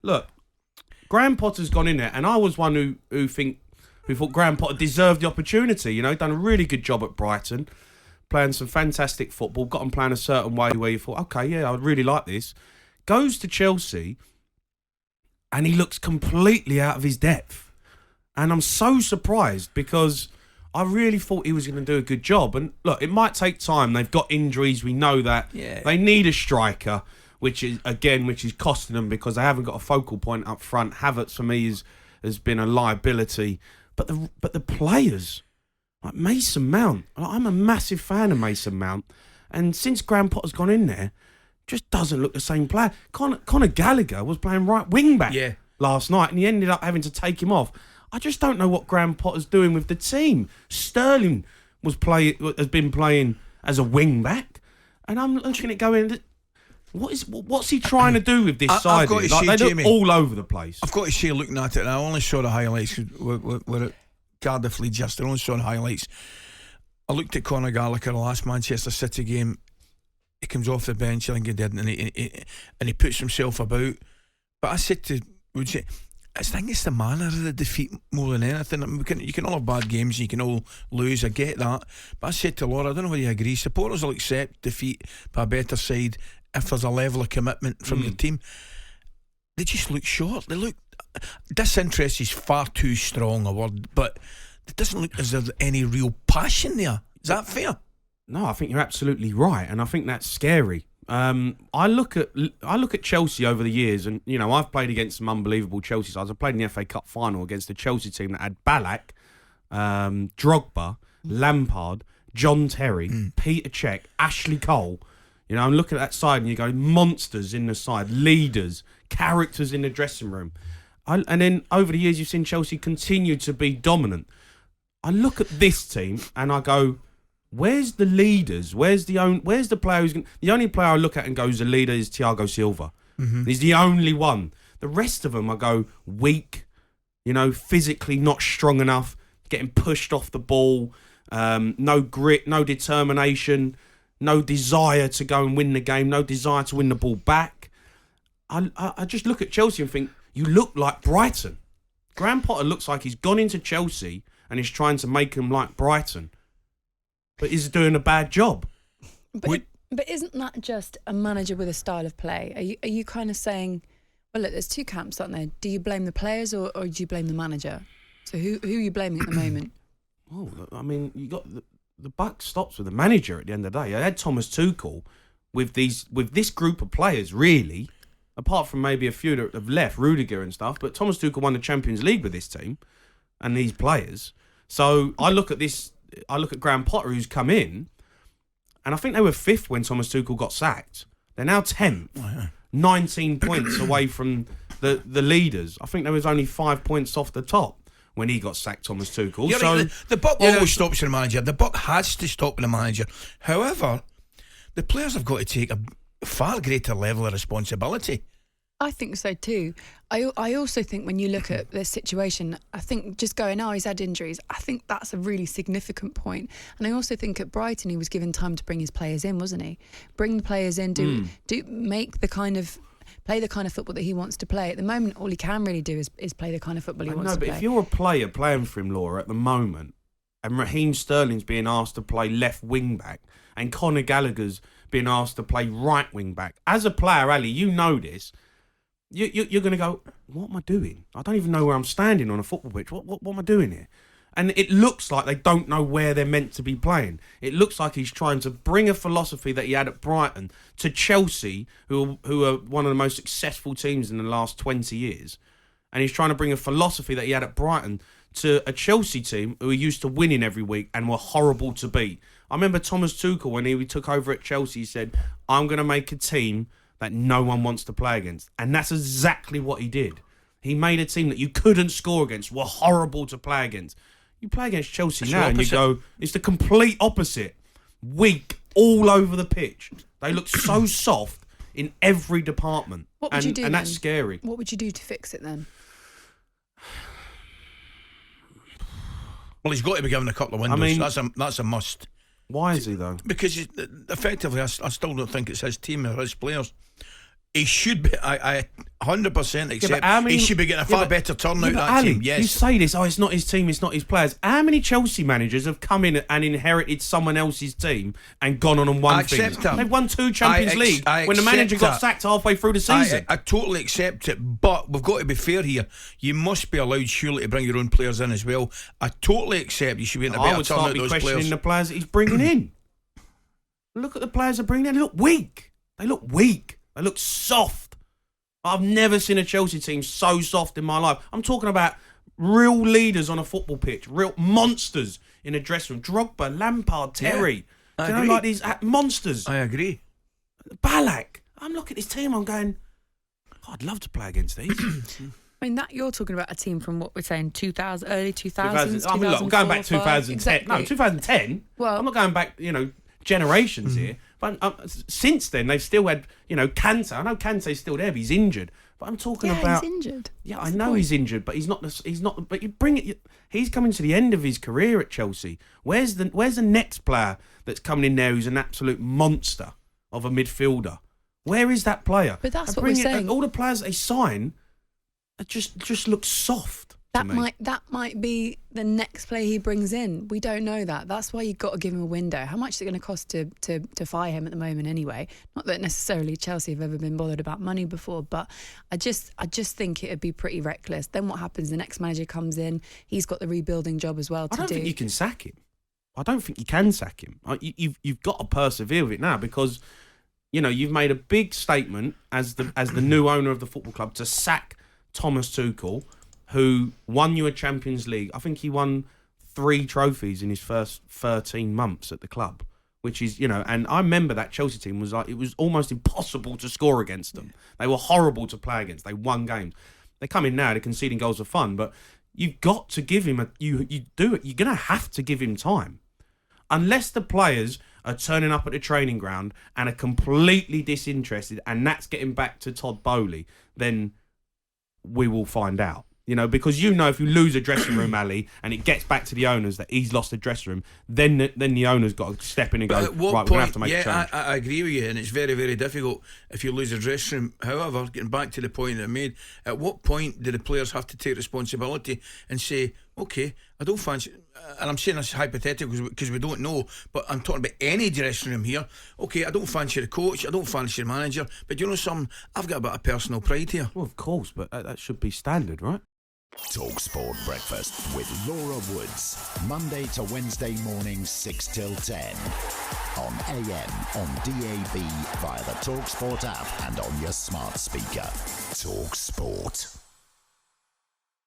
look, Graham Potter's gone in there, and I was one who thought Graham Potter deserved the opportunity. You know, done a really good job at Brighton, playing some fantastic football, got him playing a certain way where you thought, okay, yeah, I really like this. Goes to Chelsea, and he looks completely out of his depth. And I'm so surprised because I really thought he was going to do a good job. And look, it might take time. They've got injuries. We know that. Yeah. They need a striker, which is costing them because they haven't got a focal point up front. Havertz, for me, has been a liability. But the players, like Mason Mount, I'm a massive fan of Mason Mount. And since Graham Potter's gone in there, just doesn't look the same player. Conor Gallagher was playing right wing back last night, and he ended up having to take him off. I just don't know what Graham Potter's doing with the team. Sterling has been playing as a wing back, and I'm looking at going, what's he trying to do with this side? They look Jamie, all over the place. I've got to say, looking at it, and I only saw the highlights. We're at Cardiff Leeds yesterday. I only saw the highlights. I looked at Conor Gallagher, the last Manchester City game. He comes off the bench, I think he did, and he puts himself about. But I said to Woody, I think it's the manner of the defeat more than anything. You can all have bad games, you can all lose, I get that. But I said to Laura, I don't know whether you agree, supporters will accept defeat by a better side if there's a level of commitment from the team. They just look short. They look... Disinterest is far too strong a word, but it doesn't look as if there's any real passion there. Is that fair? No, I think you're absolutely right, and I think that's scary. I look at Chelsea over the years, and you know I've played against some unbelievable Chelsea sides. I played in the FA Cup final against a Chelsea team that had Ballack, Drogba, Lampard, John Terry, Peter Cech, Ashley Cole. You know, I'm looking at that side, and you go monsters in the side, leaders, characters in the dressing room, and then over the years you've seen Chelsea continue to be dominant. I look at this team and I go, where's the leaders? Where's the player who's the only player I look at and goes, the leader is Thiago Silva. He's the only one. The rest of them I go weak, you know, physically not strong enough, getting pushed off the ball, no grit, no determination, no desire to go and win the game, no desire to win the ball back. I just look at Chelsea and think, you look like Brighton. Graham Potter looks like he's gone into Chelsea and he's trying to make them like Brighton. But he's doing a bad job. But isn't that just a manager with a style of play? Are you kind of saying, well, look, there's two camps, aren't there? Do you blame the players or do you blame the manager? So who are you blaming at the moment? Oh, I mean, you got the buck stops with the manager at the end of the day. I had Thomas Tuchel with this group of players, really, apart from maybe a few that have left, Rudiger and stuff. But Thomas Tuchel won the Champions League with this team and these players. So I look at Graham Potter, who's come in, and I think they were 5th when Thomas Tuchel got sacked. They're now 10th, 19 points away from the leaders. I think there was only 5 points off the top when he got sacked, Thomas Tuchel. So right, the buck always stops with the manager. The buck has to stop with the manager. However, the players have got to take a far greater level of responsibility. I think so too. I also think when you look at this situation, I think just going, he's had injuries, I think that's a really significant point. And I also think at Brighton he was given time to bring his players in, wasn't he? Bring the players in, play the kind of football that he wants to play. At the moment, all he can really do is play the kind of football he wants to play. No, but if you're a player playing for him, Laura, at the moment, and Raheem Sterling's being asked to play left wing back, and Conor Gallagher's being asked to play right wing back, as a player, Ali, you know this. You're going to go, what am I doing? I don't even know where I'm standing on a football pitch. What am I doing here? And it looks like they don't know where they're meant to be playing. It looks like he's trying to bring a philosophy that he had at Brighton to Chelsea, who are one of the most successful teams in the last 20 years. And he's trying to bring a philosophy that he had at Brighton to a Chelsea team who are used to winning every week and were horrible to beat. I remember Thomas Tuchel, when he took over at Chelsea, he said, I'm going to make a team that no one wants to play against. And that's exactly what he did. He made a team that you couldn't score against, were horrible to play against. You play against Chelsea now and you go, it's the complete opposite. Weak, all over the pitch. They look so soft in every department. What would you do and then? That's scary. What would you do to fix it then? Well, he's got to be given a couple of windows. I mean, that's a must. Why is he though? Because effectively, I still don't think it's his team or his players. He should be. I 100% accept. He should be getting a far better turnout. That Ali, team. Yes. You say this. Oh, it's not his team. It's not his players. How many Chelsea managers have come in and inherited someone else's team and gone on and won things? They've won 2 Champions League when the manager got sacked halfway through the season. I totally accept it, but we've got to be fair here. You must be allowed, surely, to bring your own players in as well. I totally accept you should be in a better turnout. I would start questioning the players that he's bringing in. Look at the players they're bringing in. They look weak. They look soft. I've never seen a Chelsea team so soft in my life. I'm talking about real leaders on a football pitch, real monsters in a dressing room. Drogba, Lampard, Terry. Yeah, do you know, like these monsters? I agree. Ballack. I'm looking at this team, I'm going, I'd love to play against these. I mean, that you're talking about a team from what we're saying, 2000, early 2000s. I mean, look, I'm going back 2010. Exactly. No, 2010. Well, I'm not going back, generations here. But since then, they've still had, Kante. I know Kante's still there, but he's injured. But I'm talking about. He's injured. Yeah, I know he's injured, but he's not. But you bring it. He's coming to the end of his career at Chelsea. Where's the next player that's coming in there who's an absolute monster of a midfielder? Where is that player? But that's what we're saying. All the players they sign just look soft. That might be the next player he brings in. We don't know that. That's why you've got to give him a window. How much is it going to cost to fire him at the moment anyway? Not that necessarily Chelsea have ever been bothered about money before, but I just think it would be pretty reckless. Then what happens? The next manager comes in. He's got the rebuilding job as well to do. I don't think you can sack him. I don't think you can sack him. You've got to persevere with it now because you've made a big statement as the new owner of the football club to sack Thomas Tuchel, who won you a Champions League. I think he won 3 trophies in his first 13 months at the club, which is, and I remember that Chelsea team was it was almost impossible to score against them. They were horrible to play against. They won games. They come in now, they're conceding goals for fun, but you've got to give him you do it. You're going to have to give him time. Unless the players are turning up at the training ground and are completely disinterested, and that's getting back to Todd Bowley, then we will find out. Because if you lose a dressing room, Ali, and it gets back to the owners that he's lost the dressing room, then the owner's got to step in and go, right, we're going to have to make a change. I agree with you, and it's very, very difficult if you lose a dressing room. However, getting back to the point that I made, at what point do the players have to take responsibility and say, OK, I don't fancy, and I'm saying this hypothetical because we don't know, but I'm talking about any dressing room here. OK, I don't fancy the coach, I don't fancy the manager, but something, I've got a bit of personal pride here. Well, of course, but that should be standard, right? talkSPORT Breakfast with Laura Woods, Monday to Wednesday mornings 6 till 10 on AM, on DAB, via the talkSPORT app and on your smart speaker. talkSPORT.